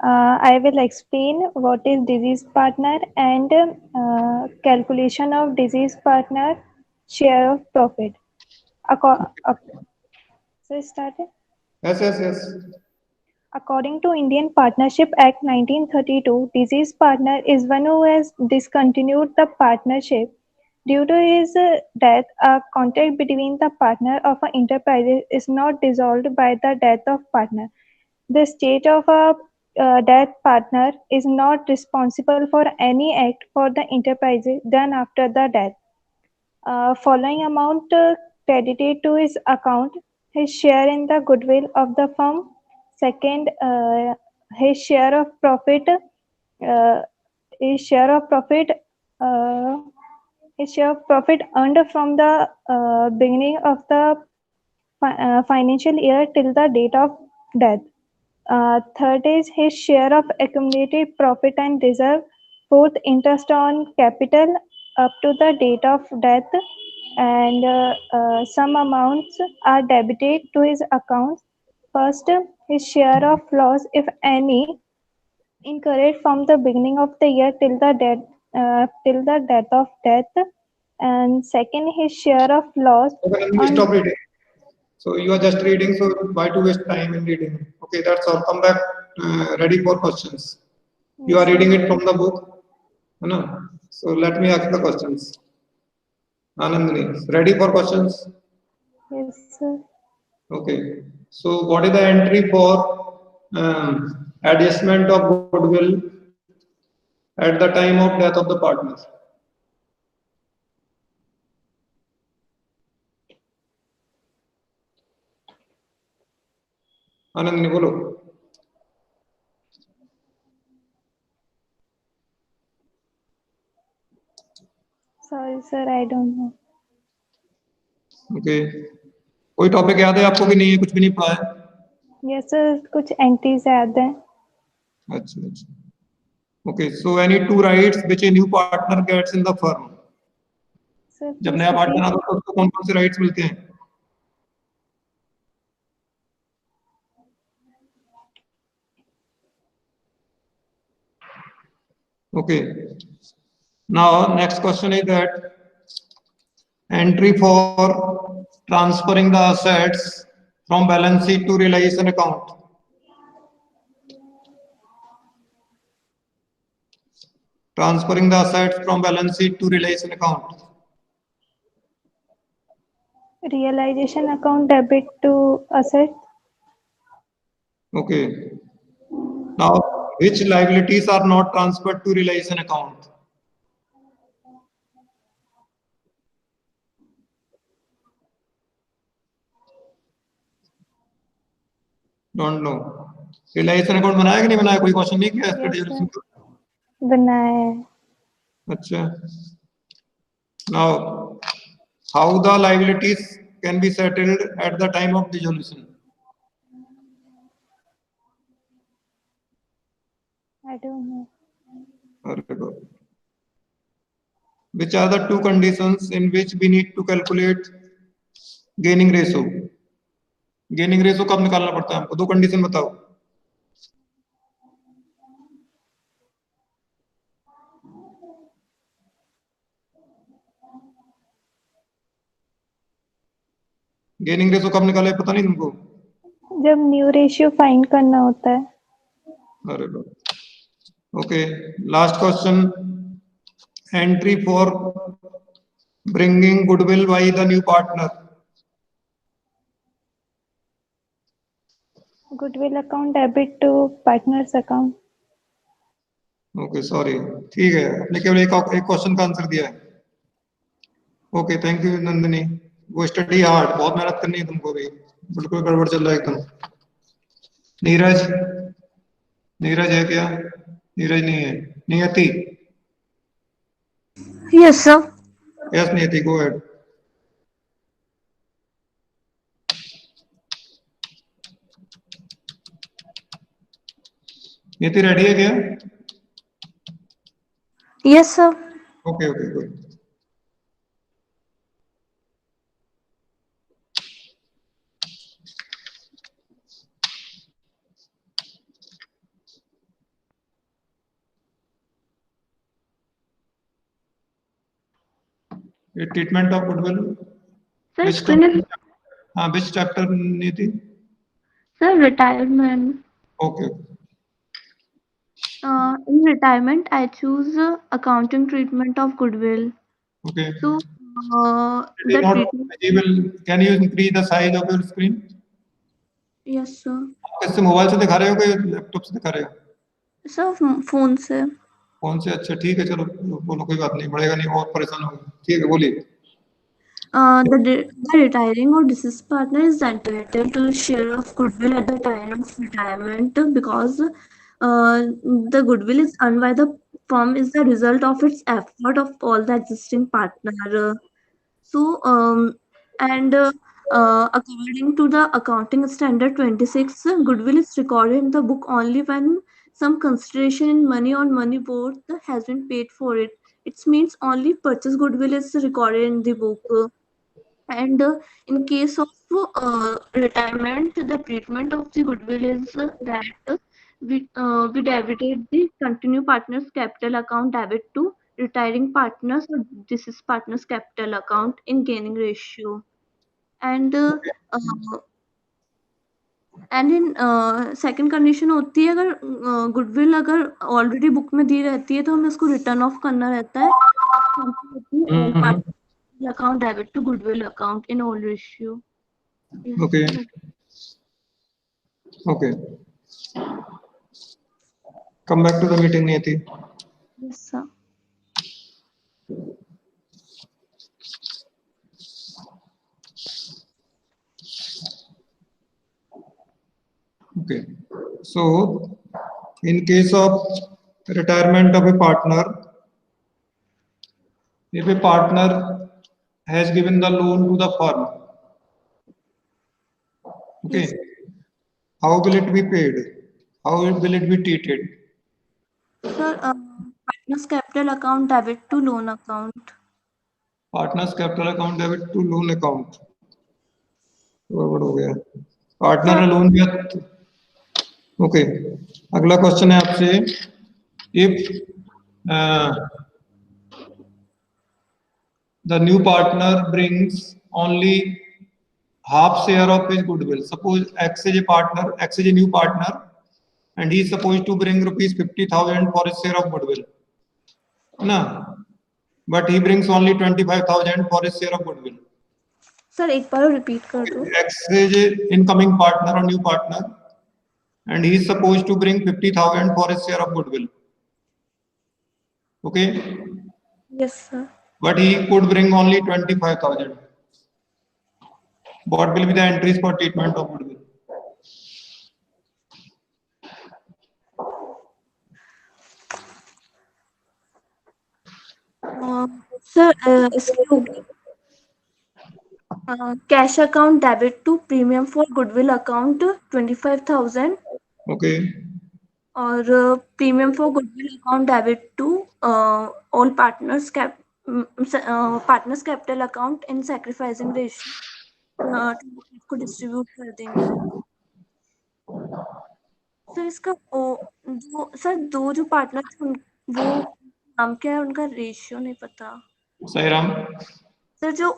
I will explain what is disease partner and calculation of disease partner share of profit. So started. Yes. According to Indian Partnership Act 1932, deceased partner is one who has discontinued the partnership. Due to his death, a contract between the partner of an enterprise is not dissolved by the death of partner. The state of a death partner is not responsible for any act for the enterprise done after the death. Following amount credited to his account, his share in the goodwill of the firm. Second, his share of profit. His share of profit. His share of profit earned from the beginning of the financial year till the date of death. Third is his share of accumulated profit and reserve. Fourth, interest on capital up to the date of death, and some amounts are debited to his accounts. First, his share of loss, if any, incurred from the beginning of the year till the death of death, and second, his share of loss Okay, let me on stop reading. So you are just reading, so why to waste time in reading? Okay, that's all. Come back ready for questions. You are reading it from the book, you know. So let me ask the questions. Anandini, ready for questions? yes, sir. Okay. So what is the entry for adjustment of goodwill at the time of death of the partner? Anandini, bolo. Sorry, sir, I don't know. Okay कोई topic याद है आपको कि नहीं है कुछ भी नहीं पढ़ा है Yes, sir, कुछ एंट्रीज याद है. अच्छा अच्छा okay so any two rights which a new partner gets in the firm Sir, जब please नया repeat. पार्टनर आता है तो उसको कौन कौन से राइट्स मिलते हैं okay now next question is that entry for transferring the assets from balance sheet to realization account transferring the assets from balance sheet to realization account Realization account debit to asset. okay now which liabilities are not transferred to realization account don't know realization account बनाया कि नहीं बनाया कोई question नहीं किया इसका Yes, resolution sir. बनाया है. अच्छा now how the liabilities can be settled at the time of dissolution I don't know. Very good. Which are the two conditions in which we need to calculate gaining ratio gaining ratio कब निकालना पड़ता है हमको दो condition बताओ gaining ratio कब निकाले पता नहीं तुमको जब न्यू रेशियो फाइंड करना होता है. अरे okay last question entry for bringing goodwill by the new partner Goodwill account debit to partner's account. Okay sorry ठीक है आपने केवल एक क्वेश्चन का आंसर दिया है ओके थैंक यू नंदिनी वो स्टडी हार्ड बहुत मेहनत करनी है तुमको भी बिल्कुल गड़बड़ चल रहा है एकदम नीरज नीरज है क्या नीरज नहीं है नियति Yes, sir. यस नियति गो अहेड नियति रेडी है क्या Yes, sir. Okay okay good treatment of goodwill Sir, which screen is which chapter नीति sir retirement. okay In retirement, I choose accounting treatment of goodwill. okay So, it is the not treatment. visible can you increase the size of your screen Yes, sir. किससे mobile से दिखा रहे हो कि laptop से दिखा रहे हो Sir, phone से. फोन से अच्छा ठीक है चलो बोलो कोई बात नहीं बढ़ेगा नहीं और परेशान होगा ठीक है बोलिए The retiring or deceased partner is entitled to a share of goodwill at the time of retirement because the goodwill is earned by the firm is the result of its effort of all the existing partner. So, and according to the accounting standard 26, goodwill is recorded in the book only when some consideration in money or money worth has been paid for it. It means only purchase goodwill is recorded in the book. And in case of retirement, the treatment of the goodwill is that we debited the continuing partners capital account debit to retiring partners or deceased partners capital account in gaining ratio. And in second condition होती है अगर goodwill अगर already book में दी रहती है तो हमें उसको रिटर्न ऑफ करना रहता है account debit to goodwill account in all ratio. Okay. Okay. Come back to the meeting, Niyati. Yes, sir. Okay. So, in case of retirement of a partner, if a partner has given the loan to the firm, okay, how will it be paid? How will it be treated? Sir, partners capital account debit to loan account. Partners capital account debit to loan account. गड़बड़ हो गया. Partner ने loan दिया. Okay, अगला question है आपसे. If the new partner brings only half share of his goodwill, suppose X is a partner, X is a new partner, and he is supposed to bring rupees 50,000 for his share of goodwill, na, but he brings only 25,000 for his share of goodwill. Sir एक बार repeat कर दो. X is a incoming partner or new partner, and he is supposed to bring 50,000 for his share of goodwill. Okay. Yes, sir. But he could bring only 25,000. What will be the entries for treatment of goodwill? Sir, इसकी होगी cash account debit to premium for goodwill account 25,000. Okay. और premium for goodwill account debit to all partners capital account in sacrificing ratio को distribute कर देंगे. Sir इसका दो जो partners वो नाम क्या है उनका रेशियो नहीं पता. सही राम. सर जो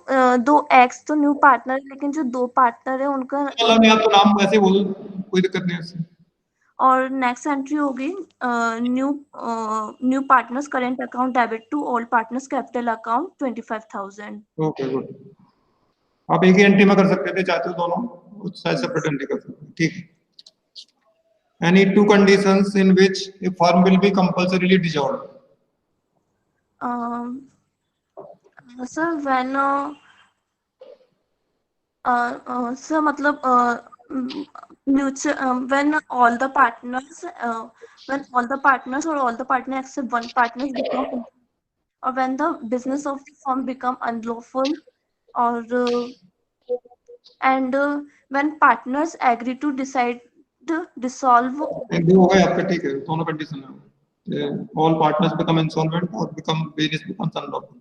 दो एक्स तो न्यू पार्टनर लेकिन जो दो पार्टनर है उनका मतलब नहीं, आप तो नाम वैसे बोल, कोई दिक्कत नहीं है. और नेक्स्ट एंट्री होगी new partners current account debit to all partners capital account 25,000. Okay, good. आप एक ही एंट्री में कर सकते थे, चाहते हो दोनों साइड सेपरेट एंट्री कर सकते. ठीक है. Any two conditions in which a firm will be compulsorily dissolved? Sir, when sir मतलब when all the partners or all the partners except one partner become, or when the business of the firm become unlawful, or and when partners agree to decide to dissolve. दो हो गए आपके. ठीक है, दोनों condition है. All partners become insolvent or become business becomes unlawful.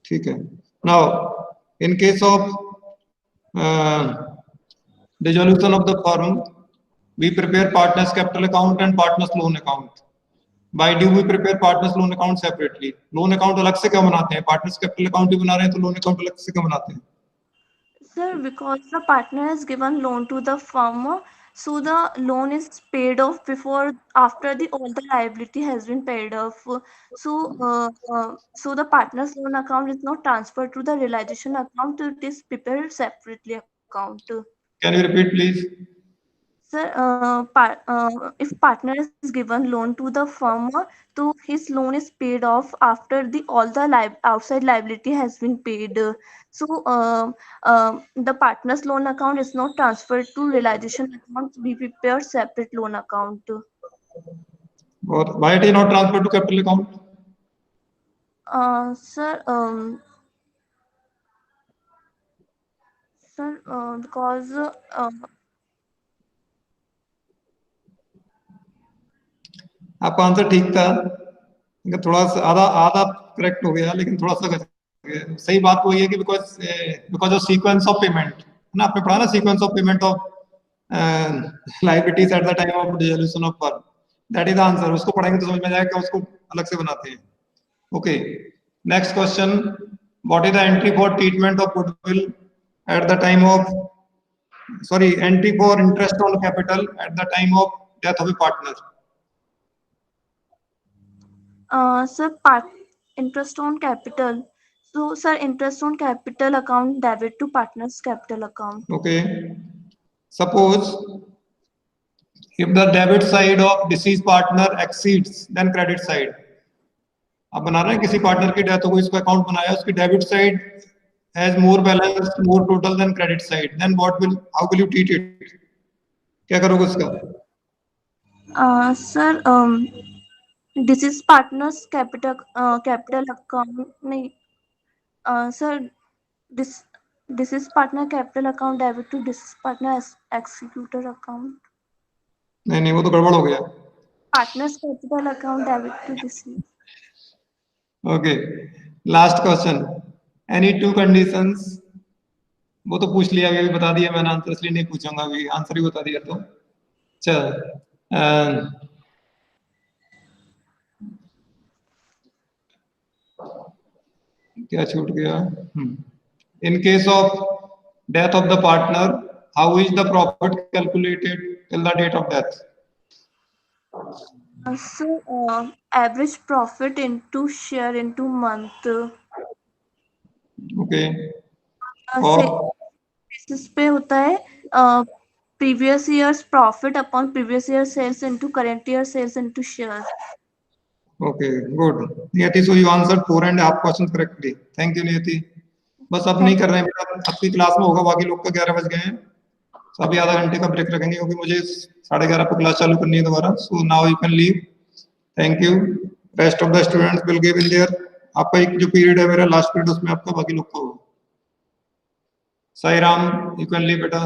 ठीक है. Now, in case of dissolution of the firm, we prepare partners capital account and partners loan account. Why do we prepare partners loan account separately? Loan account अलग से क्यों बनाते हैं? Partners capital account भी बना रहे हैं तो loan account अलग से क्यों बनाते हैं? Sir, because the partner has given loan to the firm, so the loan is paid off after all the liability has been paid off. So the partner's loan account is not transferred to the realization account. It is prepared separately account. Can you repeat, please? Sir, if partner is given loan to the firm, so his loan is paid off after all the outside liability has been paid. So the partner's loan account is not transferred to realization account. We prepare separate loan account. Or why it is not transferred to capital account? Sir, because आपका answer ठीक था, थोड़ा सा आधा correct हो गया, लेकिन थोड़ा सा सही बात वही है कि because of sequence of payment. ना, आपने पढ़ा ना sequence of payment of liabilities at the time of dissolution of firm. That is the answer. उसको पढ़ेंगे तो समझ में जाएगा, उसको अलग से बनाते हैं. Okay. Next question. What is the entry for treatment of goodwill at the time of, sorry, entry for interest on capital at the time of death of a partner? Sir, interest on capital. So, sir, interest on capital account debit to partner's capital account. Okay. Suppose if the debit side of deceased partner exceeds then credit side. अब बना रहे हैं किसी partner की death हो गई, इसको account बनाया, उसकी debit side has more balance, more total than credit side, then what will, how will you treat it? क्या करोगे उसका? Sir, deceased partner's capital account नहीं, sir, deceased partner capital account debit to deceased partner executor account. नहीं, वो तो गड़बड़ हो गया. Partner's capital account debit to deceased. Okay. Last question. Any two conditions? वो तो पूछ लिया, अभी बता दिया मैंने आंसर, इसलिए नहीं पूछूंगा, अभी आंसर ही बता दिया तो. चल, क्या छूट गया? In case of death of the partner, how is the profit calculated till the date of death? So, average profit into share into month. Okay. से basis पे होता है previous year's profit upon previous year sales into current year sales into shares. Okay, good. Niyati, so you answered 4.5 questions correctly. Thank you, Niyati. बस अब नहीं कर रहे हैं बेटा, आपकी क्लास में होगा, बाकी लोग का 11 बज गए हैं, तो अभी आधा घंटे का ब्रेक रखेंगे क्योंकि मुझे 11:30 पर क्लास चालू करनी है दोबारा. So now you can leave. Thank you. Rest of the students will give in their. आपका एक जो पीरियड है मेरा लास्ट पीरियड, उसमें आपका बाकी लोग का होगा. Sai Ram, you can leave बेटा.